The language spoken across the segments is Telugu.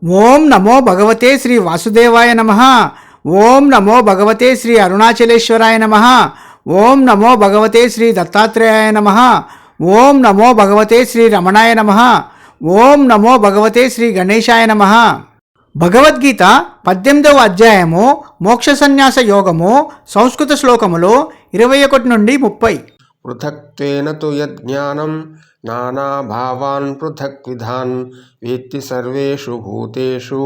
ఓం నమో భగవతే శ్రీ వాసుదేవాయ నమః. ఓం నమో భగవతే శ్రీ అరుణాచలేశ్వరాయ నమః. ఓం నమో భగవతే శ్రీ దత్తాత్రేయాయ నమః. ఓం నమో భగవతే శ్రీ రమణాయ నమః. ఓం నమో భగవతే శ్రీ గణేశాయ నమః. భగవద్గీత 18వ అధ్యాయము మోక్ష సన్యాస యోగము సంస్కృత శ్లోకములు 21 నుండి 30. పృథక్త్వేన తు యజ్ఞానం నానాభావాన్ పృథక్ విధాన్ వేత్తి సర్వేషు భూతేషు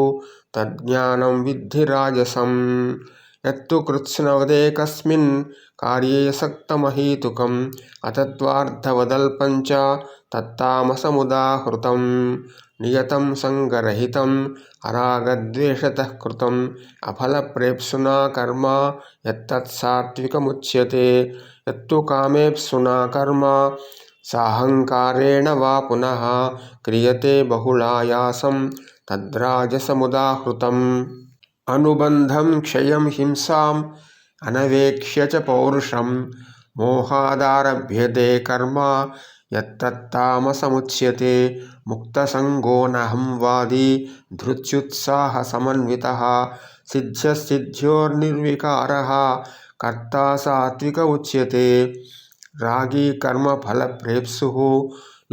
తజ్ఞానం విద్ధి రాజసం. యత్తు కృత్స్నవదేకస్మిన్ కార్యే సక్తమహేతుకం అతత్వార్థవదల్పంచ తత్తామసముదాహృతం. నియతం సంగరహితం అరాగద్వేషతః కృతం అఫలప్రేప్సునా కర్మ యత్తత్సాత్వికముచ్యతే. యత్తు కామేప్సునా కర్మ సాహంకారేణ వా పునః క్రియతే బహుళాయాసం తద్రాజసముదాహృతం. అనుబంధం క్షయం హింసాం అనవేక్ష్య చ పౌరుషం మోహాదారభ్యతే కర్మ యత్తత్తామసముచ్యతే. ముక్తసంగో నహం వాది ధృత్యుత్సాహ సమన్వితః సిద్ధ్యసిద్ధ్యోర్నిర్వికారః కర్తా సాత్విక ఉచ్యతే. రాగీ కర్మఫలప్రేప్సుః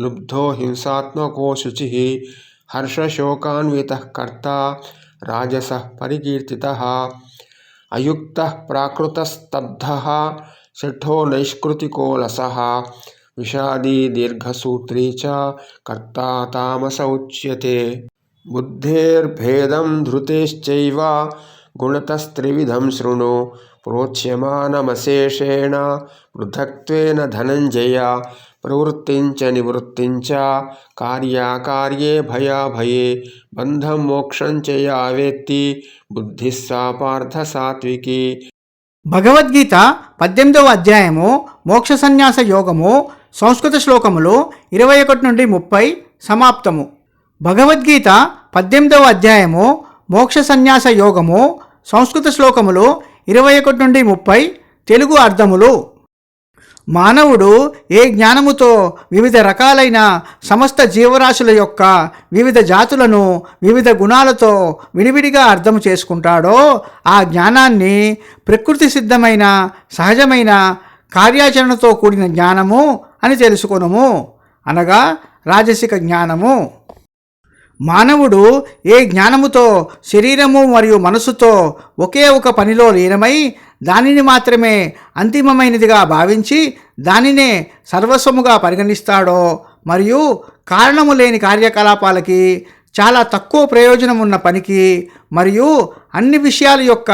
లుబ్ధో హింసాత్మకో శుచిః హర్షశోకాన్వితః కర్తా రాజసః పరికీర్తితః. అయుక్తః ప్రాకృతస్తబ్ధః శఠో నైష్కృతికో లసః విషాదీ దీర్ఘసూత్రీ చ కర్తా తామస ఉచ్యతే. బుద్ధేర్భేదం ధృతేశ్చైవ గుణతస్త్రివిధం శృణు ప్రోచ్యమానమశేషేణ పృథక్త్వేన ధనంజయ. ప్రవృత్తించ నివృత్తించ కార్యాకార్యే భయాభయే బంధం మోక్షం చ యా వేత్తి బుద్ధిః సా పార్థ సాత్వికి. భగవద్గీత 18వ అధ్యాయము మోక్ష సన్యాస యోగము సంస్కృత శ్లోకములు 21 నుండి 30 సమాప్తము. భగవద్గీత 18వ అధ్యాయము మోక్ష సన్యాస యోగము సంస్కృత శ్లోకములు 21 నుండి 30 తెలుగు అర్థములు. మానవుడు ఏ జ్ఞానముతో వివిధ రకాలైన సమస్త జీవరాశుల యొక్క వివిధ జాతులను వివిధ గుణాలతో విడివిడిగా అర్థం చేసుకుంటాడో ఆ జ్ఞానాన్ని ప్రకృతి సిద్ధమైన సహజమైన కార్యాచరణతో కూడిన జ్ఞానము అని తెలుసుకొనుము, అనగా రాజసిక జ్ఞానము. మానవుడు ఏ జ్ఞానముతో శరీరము మరియు మనసుతో ఒకే ఒక పనిలో లీనమై దానిని మాత్రమే అంతిమమైనదిగా భావించి దానినే సర్వస్వముగా పరిగణిస్తాడో మరియు కారణము లేని కార్యకలాపాలకి చాలా తక్కువ ప్రయోజనం ఉన్న పనికి మరియు అన్ని విషయాల యొక్క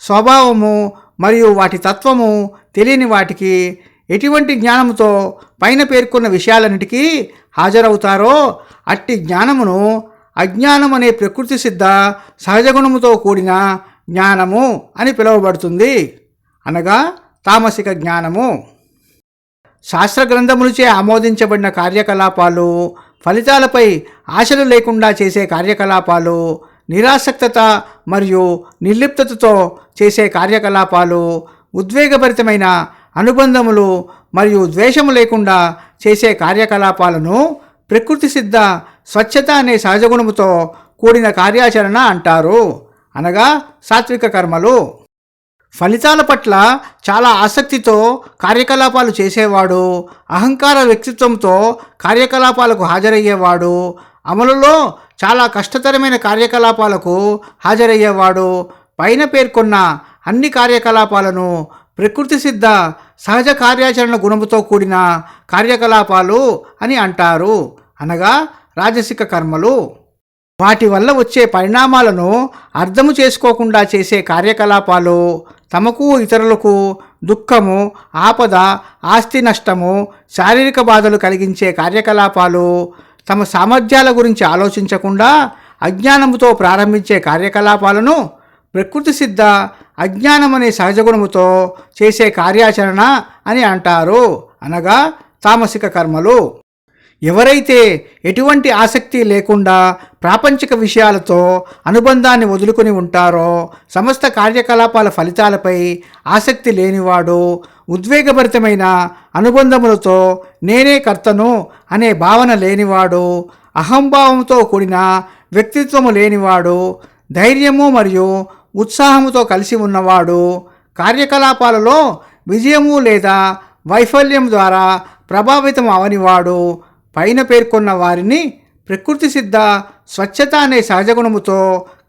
స్వభావము మరియు వాటి తత్వము తెలియని వాటికి ఎటువంటి జ్ఞానముతో పైన పేర్కొన్న విషయాలన్నిటికీ హాజరవుతారో అట్టి జ్ఞానమును అజ్ఞానం అనే ప్రకృతి సిద్ధ సహజగుణముతో కూడిన జ్ఞానము అని పిలువబడుతుంది, అనగా తామసిక జ్ఞానము. శాస్త్ర గ్రంథములచే ఆమోదించబడిన కార్యకలాపాలు, ఫలితాలపై ఆశలు లేకుండా చేసే కార్యకలాపాలు, నిరాసక్తత మరియు నిర్లిప్తతతో చేసే కార్యకలాపాలు, ఉద్వేగభరితమైన అనుబంధములు మరియు ద్వేషము లేకుండా చేసే కార్యకలాపాలను ప్రకృతి సిద్ధ స్వచ్ఛత అనే సహజగుణముతో కూడిన కార్యాచరణ అంటారు, అనగా సాత్విక కర్మలు. ఫలితాల పట్ల చాలా ఆసక్తితో కార్యకలాపాలు చేసేవాడు, అహంకార వ్యక్తిత్వంతో కార్యకలాపాలకు హాజరయ్యేవాడు, అమలులో చాలా కష్టతరమైన కార్యకలాపాలకు హాజరయ్యేవాడు పైన పేర్కొన్న అన్ని కార్యకలాపాలను ప్రకృతి సిద్ధ సహజ కార్యాచరణ గుణముతో కూడిన కార్యకలాపాలు అని అంటారు, అనగా రాజసిక కర్మలు. వాటి వల్ల వచ్చే పరిణామాలను అర్థము చేసుకోకుండా చేసే కార్యకలాపాలు, తమకు ఇతరులకు దుఃఖము, ఆపద, ఆస్తి నష్టము, శారీరక బాధలు కలిగించే కార్యకలాపాలు, తమ సామర్థ్యాల గురించి ఆలోచించకుండా అజ్ఞానముతో ప్రారంభించే కార్యకలాపాలను ప్రకృతి సిద్ధ అజ్ఞానం అనే సహజగుణముతో చేసే కార్యాచరణ అని అంటారు, అనగా తామసిక కర్మలు. ఎవరైతే ఎటువంటి ఆసక్తి లేకుండా ప్రాపంచిక విషయాలతో అనుబంధాన్ని వదులుకొని ఉంటారో, సమస్త కార్యకలాపాల ఫలితాలపై ఆసక్తి లేనివాడు, ఉద్వేగభరితమైన అనుబంధములతో నేనే కర్తను అనే భావన లేనివాడు, అహంభావంతో కూడిన వ్యక్తిత్వము లేనివాడు, ధైర్యము మరియు ఉత్సాహముతో కలిసి ఉన్నవాడు, కార్యకలాపాలలో విజయము లేదా వైఫల్యం ద్వారా ప్రభావితం అవనివాడు, పైన పేర్కొన్న వారిని ప్రకృతి సిద్ధ స్వచ్ఛత అనే సహజగుణముతో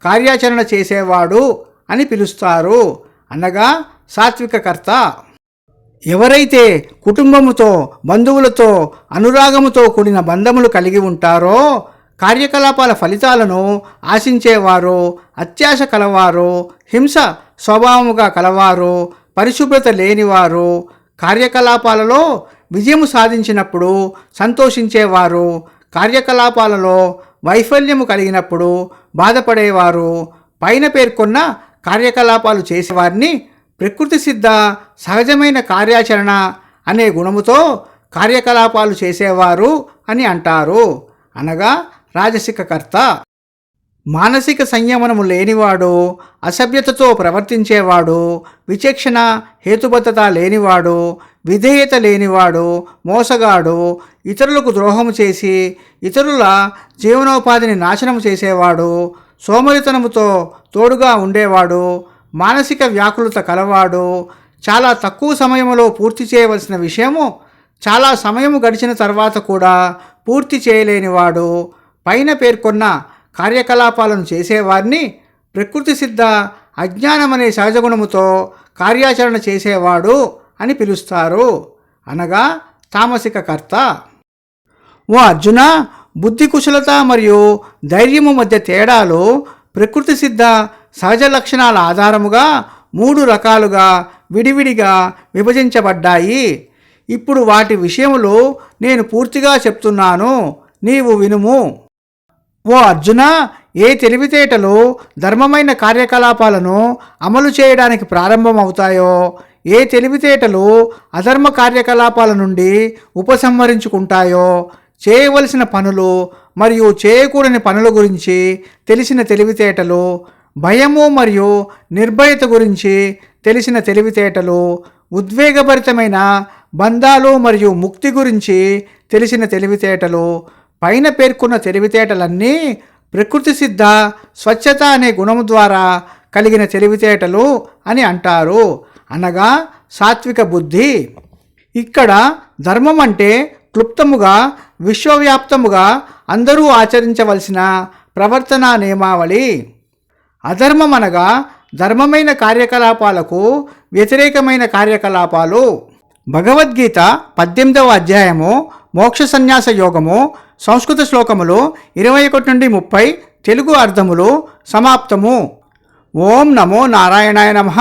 కార్యాచరణ చేసేవాడు అని పిలుస్తారు, అనగా సాత్విక కర్త. ఎవరైతే కుటుంబముతో, బంధువులతో అనురాగముతో కూడిన బంధములు కలిగి ఉంటారో, కార్యకలాపాల ఫలితాలను ఆశించేవారు, అత్యాశ కలవారు, హింస స్వభావముగా కలవారు, పరిశుభ్రత లేనివారు, కార్యకలాపాలలో విజయము సాధించినప్పుడు సంతోషించేవారు, కార్యకలాపాలలో వైఫల్యము కలిగినప్పుడు బాధపడేవారు, పైన పేర్కొన్న కార్యకలాపాలు చేసేవారిని ప్రకృతి సిద్ధ సహజమైన కార్యాచరణ అనే గుణముతో కార్యకలాపాలు చేసేవారు అని అంటారు, అనగా రాజసిక కర్త. మానసిక సంయమనము లేనివాడు, అసభ్యతతో ప్రవర్తించేవాడు, విచక్షణ హేతుబద్ధత లేనివాడు, విధేయత లేనివాడు, మోసగాడు, ఇతరులకు ద్రోహము చేసి ఇతరుల జీవనోపాధిని నాశనం చేసేవాడు, సోమరితనముతో తోడుగా ఉండేవాడు, మానసిక వ్యాకులత కలవాడు, చాలా తక్కువ సమయంలో పూర్తి చేయవలసిన విషయము చాలా సమయము గడిచిన తర్వాత కూడా పూర్తి చేయలేనివాడు, పైన పేర్కొన్న కార్యకలాపాలను చేసేవారిని ప్రకృతి సిద్ధ అజ్ఞానమనే సహజగుణముతో కార్యాచరణ చేసేవాడు అని పిలుస్తారు, అనగా తామసిక కర్త. ఓ అర్జున, బుద్ధి కుశలత మరియు ధైర్యము మధ్య తేడాలు ప్రకృతి సిద్ధ సహజ లక్షణాల ఆధారముగా 3 రకాలుగా విడివిడిగా విభజించబడ్డాయి. ఇప్పుడు వాటి విషయములు నేను పూర్తిగా చెప్తున్నాను, నీవు వినుము. ఓ అర్జున, ఏ తెలివితేటలు ధర్మమైన కార్యకలాపాలను అమలు చేయడానికి ప్రారంభమవుతాయో, ఏ తెలివితేటలు అధర్మ కార్యకలాపాల నుండి ఉపసంహరించుకుంటాయో, చేయవలసిన పనులు మరియు చేయకూడని పనుల గురించి తెలిసిన తెలివితేటలు, భయము మరియు నిర్భయత గురించి తెలిసిన తెలివితేటలు, ఉద్వేగభరితమైన బంధాలు మరియు ముక్తి గురించి తెలిసిన తెలివితేటలు, పైన పేర్కొన్న తెలివితేటలన్నీ ప్రకృతి సిద్ధ స్వచ్ఛత అనే గుణము ద్వారా కలిగిన తెలివితేటలు అని అంటారు, అనగా సాత్విక బుద్ధి. ఇక్కడ ధర్మం అంటే క్లుప్తముగా విశ్వవ్యాప్తముగా అందరూ ఆచరించవలసిన ప్రవర్తనా నియమావళి. అధర్మం అనగా ధర్మమైన కార్యకలాపాలకు వ్యతిరేకమైన కార్యకలాపాలు. భగవద్గీత 18వ అధ్యాయము మోక్ష సన్యాస యోగము సంస్కృత శ్లోకములు 21 నుండి 30, తెలుగు అర్థములు సమాప్తము. ఓం నమో నారాయణాయ నమః.